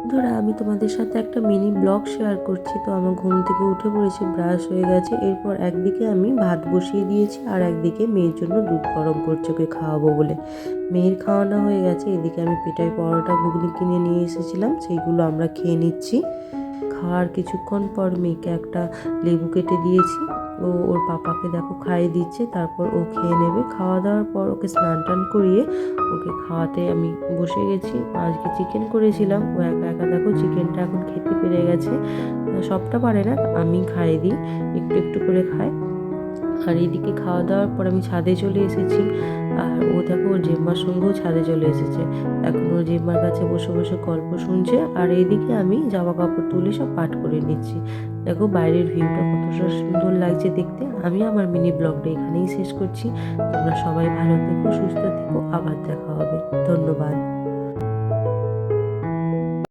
বন্ধুরা, আমি তোমাদের সাথে একটা মিনি ব্লগ শেয়ার করছি। তো আমার ঘুম থেকে উঠে পড়েছি, ব্রাশ হয়ে গেছে। এরপর একদিকে আমি ভাত বসিয়ে দিয়েছি আর একদিকে মেয়ের জন্য দুধ গরম করছি ওকে খাওয়াবো বলে। মেয়ের খাওয়ানো হয়ে গেছে। এদিকে আমি পেটাই পরোটা ঘুগনি কিনে নিয়ে এসেছিলাম, সেইগুলো আমরা খেয়ে নিচ্ছি। খাওয়ার কিছুক্ষণ পর মেয়েকে একটা লেবু কেটে দিয়েছি। ওর পাপাকে দেখো খাইয়ে দিচ্ছে, তারপর ও খেয়ে নেবে। খাওয়া দাওয়ার পর ওকে স্নান টান করিয়ে ওকে খাওয়াতে আমি বসে গেছি। আজকে চিকেন করেছিলাম, ও একা একা দেখো চিকেনটা এখন খেতে পেরে গেছে। সবটা পারে না, আমি খাইয়ে দিই, একটু একটু করে খায়। আর এদিকে খাওয়া দাওয়ার পর আমি ছাদে চলে এসেছি। আর ও দেখো ওর জেম্মার সঙ্গেও ছাদে চলে এসেছে। এখন ওর জেম্মার কাছে বসে বসে গল্প শুনছে। আর এইদিকে আমি জামা কাপড় তুলে সব পাট করে নিচ্ছি। দেখো বাইরের ভিউটা কতটা সুন্দর লাগছে দেখতে। আমি আমার মিনি ব্লগটা এখানেই শেষ করছি। তোমরা সবাই ভালো থেকো, সুস্থ থেকো, আবার দেখা হবে। ধন্যবাদ।